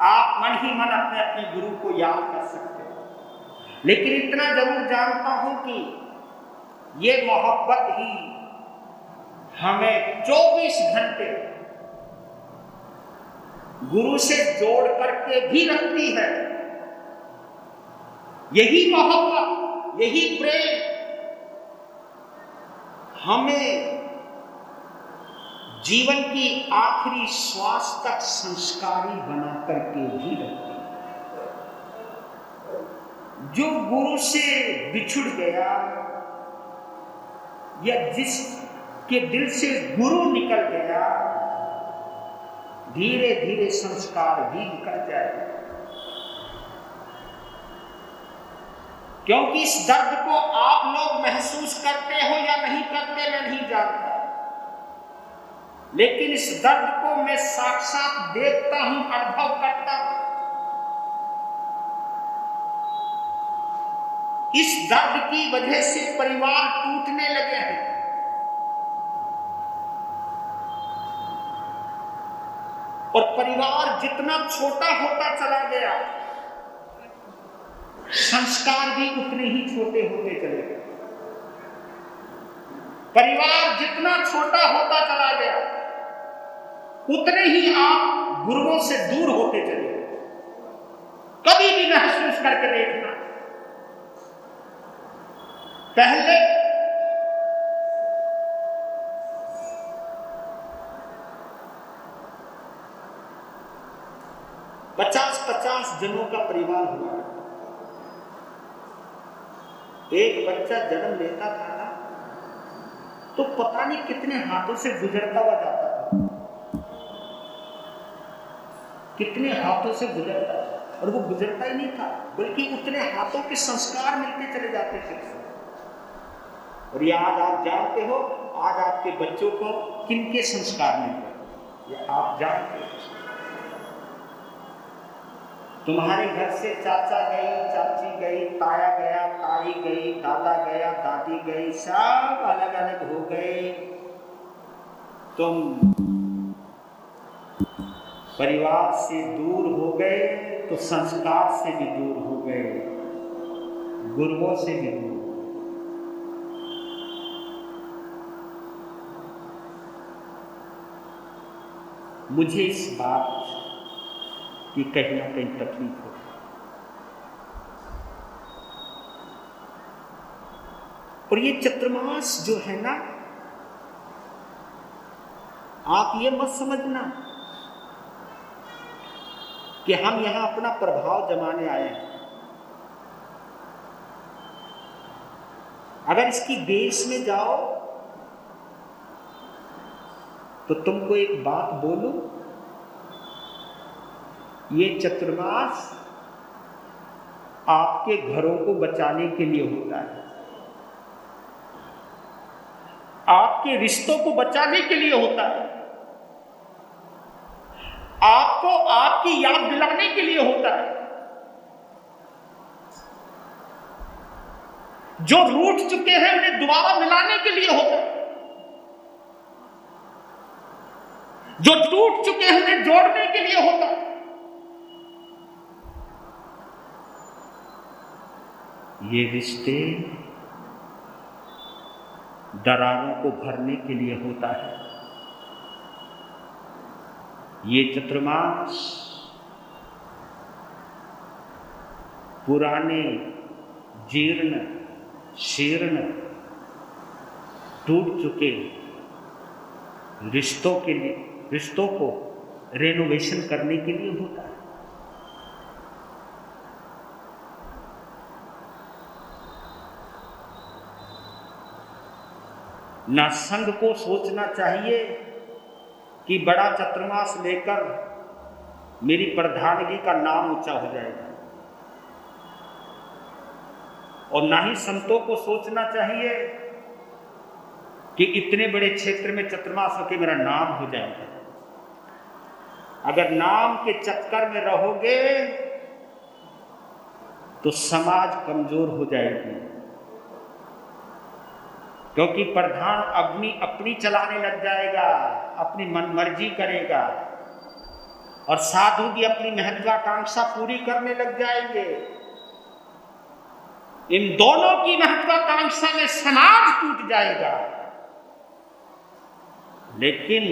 आप मन ही मन अपने अपने गुरु को याद कर सकते हो, लेकिन इतना जरूर जानता हूं कि ये मोहब्बत ही हमें 24 घंटे गुरु से जोड़ करके भी रखती है। यही मोहब्बत, यही प्रेम हमें जीवन की आखिरी श्वास तक संस्कारी बना करके भी रखती है। जो गुरु से बिछुड़ गया या जिसके दिल से गुरु निकल गया, धीरे धीरे संस्कार भी निकल जाएगा। क्योंकि इस दर्द को आप लोग महसूस करते हो या नहीं करते मैं नहीं जानता, लेकिन इस दर्द को मैं साक्षात देखता हूं, अनुभव करता हूं। इस दर्द की वजह से परिवार टूटने लगे हैं। और परिवार जितना छोटा होता चला गया, संस्कार भी उतने ही छोटे होते चले गए। परिवार जितना छोटा होता चला गया, उतने ही आप गुरुओं से दूर होते चले गए। कभी भी महसूस करके देखना, पहले पचास जनों का परिवार हुआ। एक बच्चा जन्म लेता था ना, तो पता नहीं कितने हाथों से गुजरता हुआ जाता था, कितने हाथों से गुजरता था। और वो गुजरता ही नहीं था, बल्कि उतने हाथों के संस्कार मिलते चले जाते थे। और ये आज आप जानते हो, आज आपके बच्चों को किनके संस्कार मिलते, ये आप जानते हो। तुम्हारे घर से चाचा गई, चाची गई, ताया गया, ताई गई, दादा गया, दादी गई, सब अलग अलग हो गए। तुम परिवार से दूर हो गए तो संस्कार से भी दूर हो गए, गुरुओं से भी दूर। मुझे इस बात कि कहीं ना कहीं तकलीफ हो। और ये चतुर्मास जो है ना, आप ये मत समझना कि हम यहां अपना प्रभाव जमाने आए हैं। अगर इसकी बेस में जाओ तो तुमको एक बात बोलूं, ये चतुर्मास आपके घरों को बचाने के लिए होता है, आपके रिश्तों को बचाने के लिए होता है, आपको आपकी याद दिलाने के लिए होता है। जो रूठ चुके हैं उन्हें दोबारा मिलाने के लिए होता है, जो टूट चुके हैं उन्हें जोड़ने के लिए होता है। ये रिश्ते दरारों को भरने के लिए होता है। ये चतुर्मास पुराने जीर्ण शीर्ण टूट चुके रिश्तों के लिए, रिश्तों को रेनोवेशन करने के लिए होता है। ना संघ को सोचना चाहिए कि बड़ा चतुर्मास लेकर मेरी प्रधानगी का नाम ऊंचा हो जाएगा, और ना ही संतों को सोचना चाहिए कि इतने बड़े क्षेत्र में चतुर्मास होकर मेरा नाम हो जाएगा। अगर नाम के चक्कर में रहोगे तो समाज कमजोर हो जाएगी, क्योंकि प्रधान अग्नि अपनी चलाने लग जाएगा, अपनी मनमर्जी करेगा। और साधु भी अपनी महत्वाकांक्षा पूरी करने लग जाएंगे। इन दोनों की महत्वाकांक्षा में समाज टूट जाएगा। लेकिन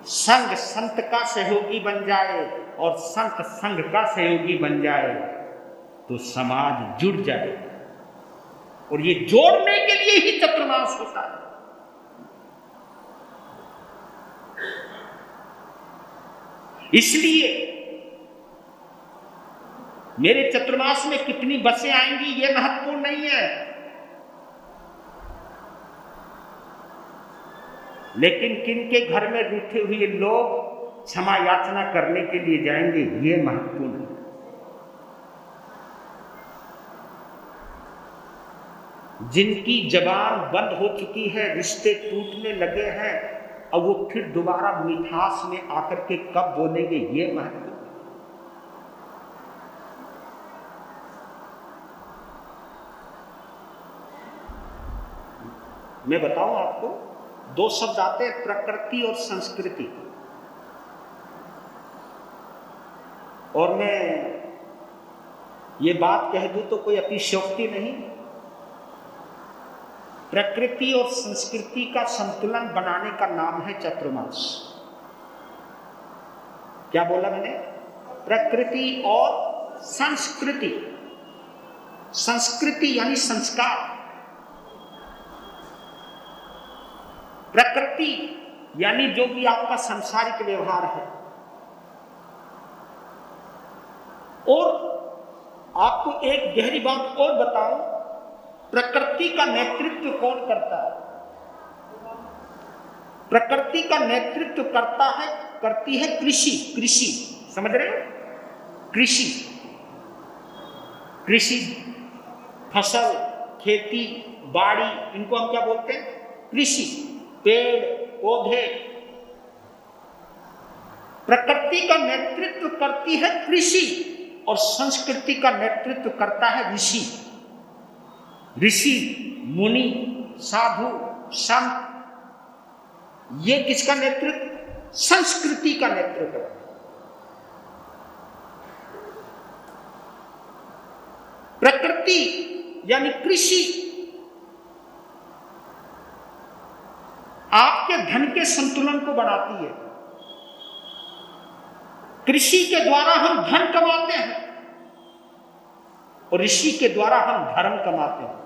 संघ संत का सहयोगी बन जाए और संत संघ का सहयोगी बन जाए तो समाज जुड़ जाएगा। और ये जोड़ने के लिए ही चतुर्मास होता है। इसलिए मेरे चतुर्मास में कितनी बसें आएंगी ये महत्वपूर्ण नहीं है, लेकिन किनके घर में रूठे हुए लोग क्षमा याचना करने के लिए जाएंगे ये महत्वपूर्ण है। जिनकी जबान बंद हो चुकी है, रिश्ते टूटने लगे हैं, अब वो फिर दोबारा मिठास में आकर के कब बोलेंगे ये महत्वपूर्ण। मैं बताऊं आपको, दो शब्द आते हैं, प्रकृति और संस्कृति। और मैं ये बात कह दूं तो कोई अतिशयोक्ति नहीं। प्रकृति और संस्कृति का संतुलन बनाने का नाम है चतुर्मास। क्या बोला मैंने? प्रकृति और संस्कृति। संस्कृति यानी संस्कार, प्रकृति यानी जो भी आपका सांसारिक व्यवहार है। और आपको एक गहरी बात और बताऊं, प्रकृति का नेतृत्व कौन करता है? प्रकृति का नेतृत्व करती है कृषि। कृषि समझ रहे हो? कृषि, कृषि, फसल, खेती, बाड़ी, इनको हम क्या बोलते हैं? कृषि। पेड़ पौधे, प्रकृति का नेतृत्व करती है कृषि और संस्कृति का नेतृत्व करता है ऋषि। ऋषि, मुनि, साधु, संत, ये किसका नेतृत्व? संस्कृति का नेतृत्व। प्रकृति यानी कृषि आपके धन के संतुलन को बनाती है। कृषि के द्वारा हम धन कमाते हैं और ऋषि के द्वारा हम धर्म कमाते हैं।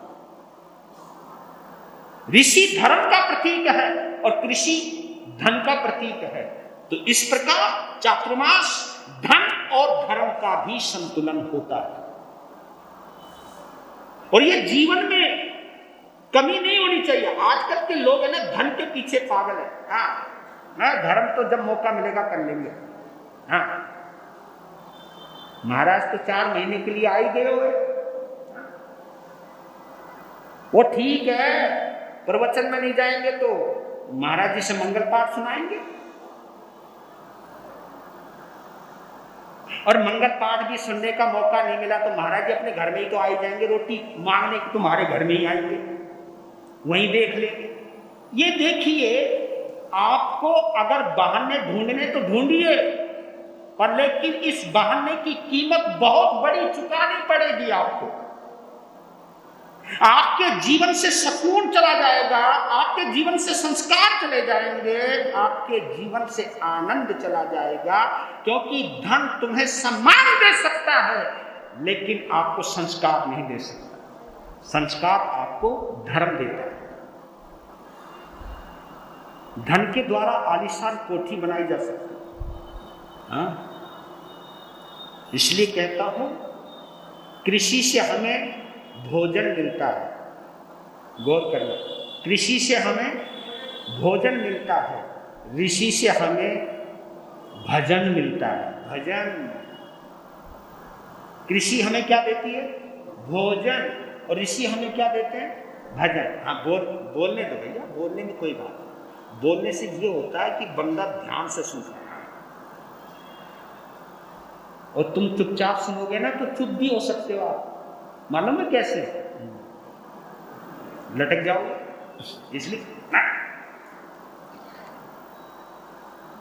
ऋषि धर्म का प्रतीक है और कृषि धन का प्रतीक है। तो इस प्रकार चातुर्मास धन और धर्म का भी संतुलन होता है। और ये जीवन में कमी नहीं होनी चाहिए। आजकल के लोग है ना, धन के पीछे पागल है। हाँ, धर्म तो जब मौका मिलेगा कर लेंगे। हाँ, महाराज तो 4 महीने के लिए आ ही गए हुए। वो ठीक है, प्रवचन में नहीं जाएंगे तो महाराज जी से मंगल पाठ सुनाएंगे, और मंगल पाठ भी सुनने का मौका नहीं मिला तो महाराज जी अपने घर में ही तो आ ही जाएंगे। रोटी मांगने की तुम्हारे घर में ही आएंगे, वहीं देख लेंगे। ये देखिए, आपको अगर बहाने ढूंढने तो ढूंढिए, पर लेकिन इस बहाने की कीमत बहुत बड़ी चुकानी पड़ेगी आपको। आपके जीवन से सुकून चला जाएगा, आपके जीवन से संस्कार चले जाएंगे, आपके जीवन से आनंद चला जाएगा। क्योंकि धन तुम्हें सम्मान दे सकता है लेकिन आपको संस्कार नहीं दे सकता। संस्कार आपको धर्म देता है। धन के द्वारा आलीशान कोठी बनाई जा सकती है। हाँ? इसलिए कहता हूं, कृषि से हमें भोजन मिलता है। गौर करना, कृषि से हमें भोजन मिलता है, ऋषि से हमें भजन मिलता है। भजन, कृषि हमें क्या देती है? भोजन, और ऋषि हमें क्या देते हैं? भजन। हाँ, बोलने दो भैया, बोलने में कोई बात नहीं। बोलने से ये होता है कि बंदा ध्यान से सुनता है, और तुम चुपचाप सुनोगे ना तो चुप भी हो सकते हो आप। मालूम है कैसे? लटक जाओगे। इसलिए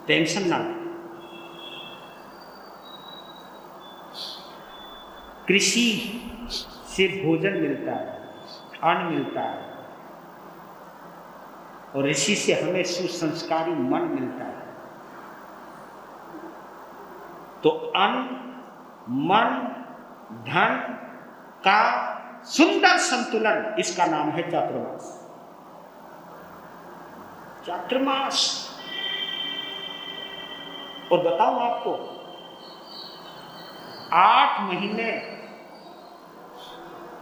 टेंशन ना ले। कृषि से भोजन मिलता है, अन्न मिलता है, और ऋषि से हमें सुसंस्कारी मन मिलता है। तो अन्न, मन, धन का सुंदर संतुलन, इसका नाम है चातुर्मास। चातुर्मास। और बताऊं आपको, 8 महीने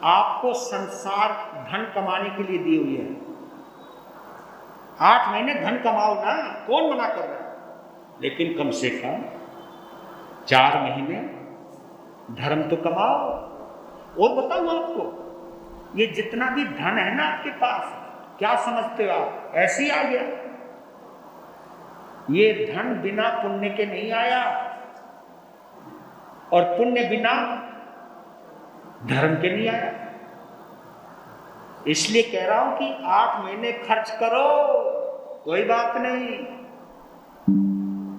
आपको संसार धन कमाने के लिए दी हुई है। 8 महीने धन कमाओ ना, कौन मना कर रहा है, लेकिन कम से कम 4 महीने धर्म तो कमाओ। और बताऊं आपको, ये जितना भी धन है ना आपके पास, क्या समझते हो आप, ऐसे ही आ गया? ये धन बिना पुण्य के नहीं आया, और पुण्य बिना धर्म के नहीं आया। इसलिए कह रहा हूं कि 8 महीने खर्च करो, कोई बात नहीं,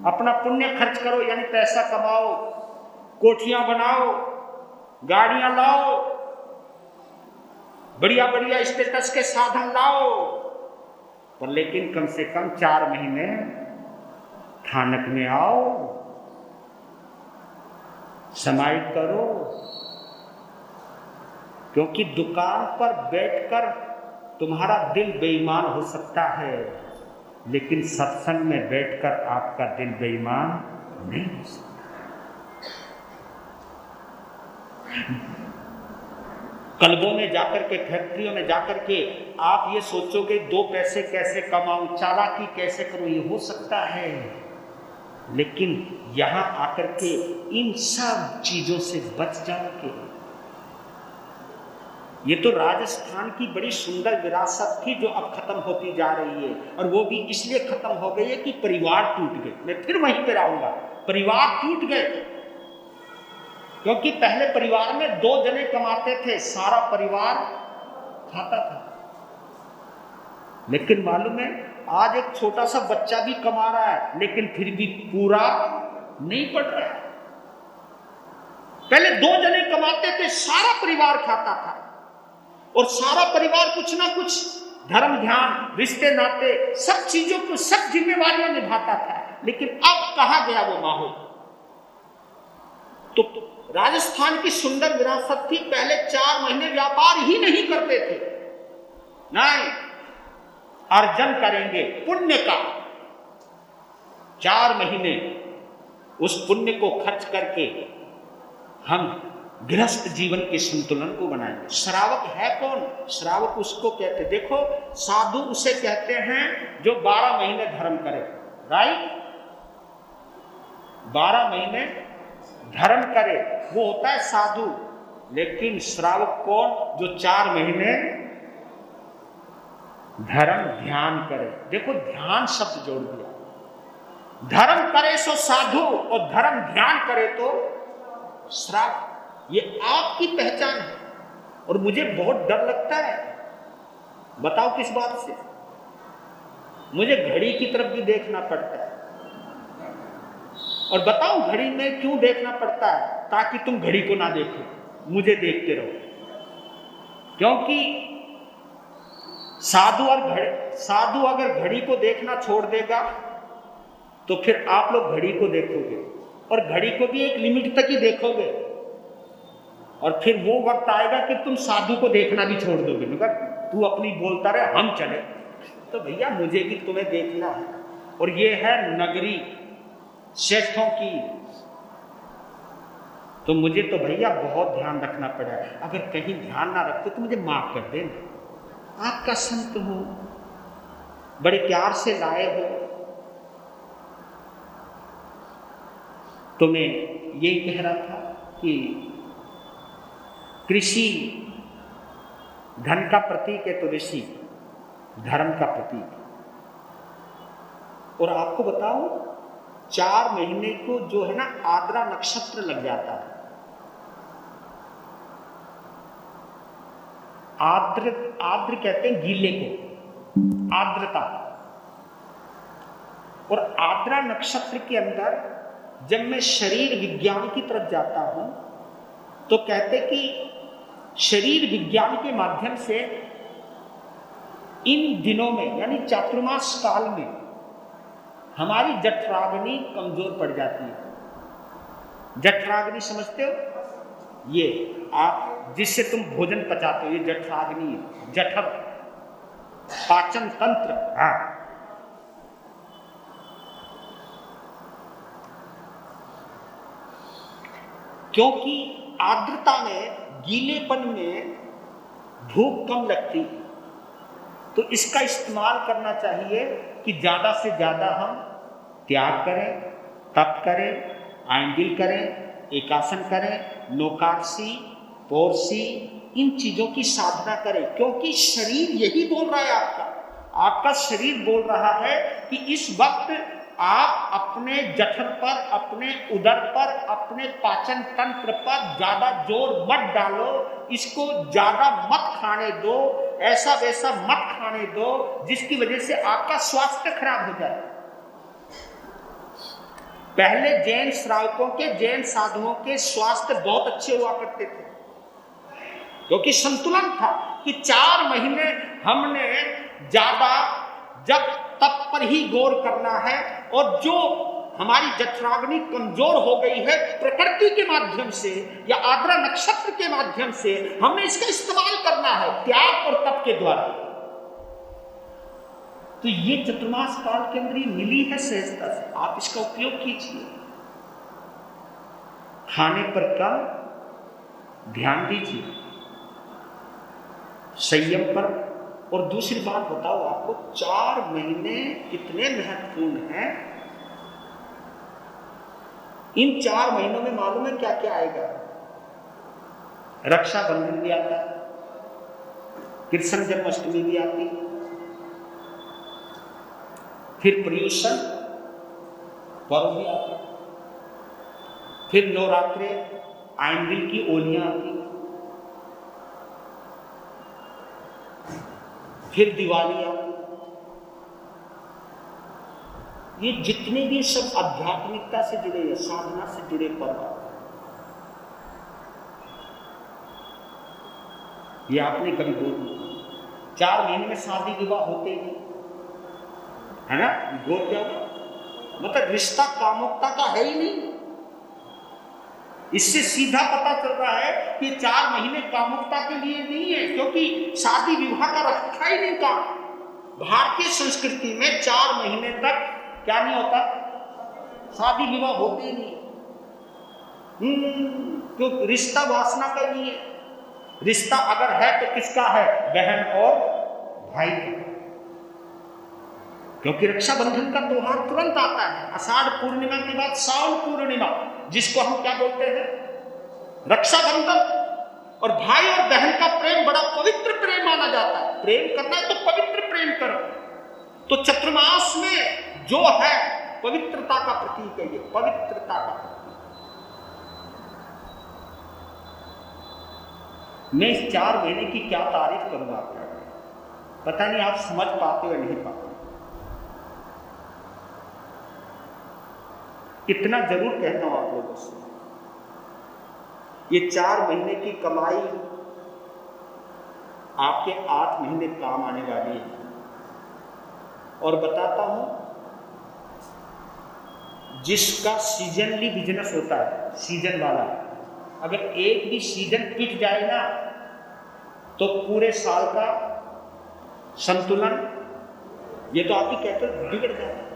अपना पुण्य खर्च करो, यानी पैसा कमाओ, कोठियां बनाओ, गाड़ियां लाओ, बढ़िया बढ़िया स्टेटस के साधन लाओ, पर लेकिन कम से कम 4 महीने थानक में आओ, समाहित करो। क्योंकि दुकान पर बैठकर तुम्हारा दिल बेईमान हो सकता है, लेकिन सत्संग में बैठकर आपका दिल बेईमान नहीं हो सकता। क्लबों में जाकर के, फैक्ट्रियों में जाकर के आप ये सोचोगे 2 पैसे कैसे कमाऊं, चालाकी कैसे करूं, ये हो सकता है, लेकिन यहां आकर के इन सब चीजों से बच जाओगे। ये तो राजस्थान की बड़ी सुंदर विरासत थी जो अब खत्म होती जा रही है, और वो भी इसलिए खत्म हो गई है कि परिवार टूट गए। मैं फिर वहीं पे आऊंगा, परिवार टूट गए, क्योंकि पहले परिवार में 2 जने कमाते थे, सारा परिवार खाता था। लेकिन मालूम है, आज एक छोटा सा बच्चा भी कमा रहा है, लेकिन फिर भी पूरा नहीं पड़ रहा है। पहले 2 जने कमाते थे, सारा परिवार खाता था, और सारा परिवार कुछ ना कुछ धर्म, ध्यान, रिश्ते नाते, सब चीजों को, सब जिम्मेवारियां निभाता था। लेकिन अब कहां गया वो माहौल? तो राजस्थान की सुंदर विरासत थी, पहले 4 महीने व्यापार ही नहीं करते थे, नहीं, अर्जन करेंगे पुण्य का, 4 महीने उस पुण्य को खर्च करके हम गृहस्थ जीवन के संतुलन को बनाएंगे। श्रावक है कौन? श्रावक उसको कहते, देखो साधु उसे कहते हैं जो 12 महीने धर्म करे, राइट? 12 महीने धर्म करे वो होता है साधु। लेकिन श्रावक कौन? जो 4 महीने धर्म ध्यान करे। देखो ध्यान शब्द जोड़ दिया, धर्म करे सो साधु और धर्म ध्यान करे तो श्रावक। ये आपकी पहचान है, और मुझे बहुत डर लगता है, बताओ किस बात से? मुझे घड़ी की तरफ भी देखना पड़ता है, और बताओ घड़ी में क्यों देखना पड़ता है? ताकि तुम घड़ी को ना देखो, मुझे देखते रहो। क्योंकि साधु अगर घड़ी को देखना छोड़ देगा तो फिर आप लोग घड़ी को देखोगे, और घड़ी को भी एक लिमिट तक ही देखोगे, और फिर वो वक्त आएगा कि तुम साधु को देखना भी छोड़ दोगे। मगर तू अपनी बोलता रहे, हम चले। तो भैया मुझे भी तुम्हें देखना है, और ये है नगरी सेठों की, तो मुझे तो भैया बहुत ध्यान रखना पड़ा। अगर कहीं ध्यान ना रखते तो मुझे माफ कर देना। आपका संत हो, बड़े प्यार से लाए हो, तो मैं यही कह रहा था कि कृषि धन का प्रतीक है, तो ऋषि धर्म का प्रतीक है। और आपको बताओ 4 महीने को जो है ना आर्द्रा नक्षत्र लग जाता है। आर्द्र कहते हैं गीले को, आर्द्रता। और आर्द्रा नक्षत्र के अंदर जब मैं शरीर विज्ञान की तरफ जाता हूं तो कहते कि शरीर विज्ञान के माध्यम से इन दिनों में यानी चातुर्मास काल में हमारी जठराग्नि कमजोर पड़ जाती है। जठराग्नि समझते हो? ये आप जिससे तुम भोजन पचाते हो, ये जठराग्नि है। जठर पाचन तंत्र। हाँ, क्योंकि आर्द्रता में, गीलेपन में भूख कम लगती, तो इसका इस्तेमाल करना चाहिए कि ज्यादा से ज्यादा हम त्याग करें, तप करें, आंगिल करें, एकासन करें, नोकार्सी, पोरसी, इन चीजों की साधना करें। क्योंकि शरीर यही बोल रहा है, आपका शरीर बोल रहा है कि इस वक्त आप अपने जठर पर, अपने उदर पर, अपने पाचन तंत्र पर ज्यादा जोर मत डालो, इसको ज्यादा मत खाने दो, ऐसा वैसा मत खाने दो जिसकी वजह से आपका स्वास्थ्य खराब हो जाए। पहले जैन श्रावकों के, जैन साधुओं के स्वास्थ्य बहुत अच्छे हुआ करते थे, क्योंकि संतुलन था कि 4 महीने हमने ज्यादा जब तप पर ही गौर करना है, और जो हमारी जठराग्नि कमजोर हो गई है प्रकृति के माध्यम से या आर्द्रा नक्षत्र के माध्यम से, हमें इसका इस्तेमाल करना है त्याग और तप के द्वारा। तो ये चतुर्मास काल के अंदर ही मिली है सहजता से, आप इसका उपयोग कीजिए। खाने पर कम ध्यान दीजिए, संयम पर। और दूसरी बात बताओ आपको, 4 महीने कितने महत्वपूर्ण हैं। इन 4 महीनों में मालूम है क्या क्या आएगा? रक्षाबंधन भी आता है, कृष्ण जन्माष्टमी भी आती है, फिर पर्युषण पर्व भी आता है, फिर नवरात्रे आइंदिल की ओलियां आती है, फिर दिवाली आती। ये जितने भी सब आध्यात्मिकता से जुड़े हैं, साधना से जुड़े पर्व, ये आपने कभी बोल 4 महीने में शादी विवाह होते ही है ना। गौर क्या होगा, मतलब रिश्ता कामुकता का है ही नहीं। इससे सीधा पता चल रहा है कि 4 महीने कामुकता के लिए नहीं है, क्योंकि शादी विवाह का रखा ही नहीं काम। भारतीय संस्कृति में 4 महीने तक क्या नहीं होता, शादी विवाह होते ही नहीं। क्यों? रिश्ता वासना का नहीं है। रिश्ता अगर है तो किसका है? बहन और भाई का। क्योंकि रक्षाबंधन का त्योहार तुरंत आता है, आषाढ़ पूर्णिमा के बाद सावन पूर्णिमा, जिसको हम क्या बोलते हैं? रक्षाबंधन। और भाई और बहन का प्रेम बड़ा पवित्र प्रेम माना जाता है। प्रेम करना है तो पवित्र प्रेम करो। तो चतुर्मास में जो है पवित्रता का प्रतीक है, ये पवित्रता का प्रतीक। मैं इस 4 महीने की क्या तारीफ करूंगा, पता नहीं आप समझ पाते हो या नहीं पाते। इतना जरूर कहता हूं आप लोगों से, ये 4 महीने की कमाई आपके 8 महीने काम आने वाली है। और बताता हूं, जिसका सीजनली बिजनेस होता है, सीजन वाला, अगर एक भी सीजन पिट जाए ना तो पूरे साल का संतुलन, ये तो आप ही कहते हो, बिगड़ जाता है।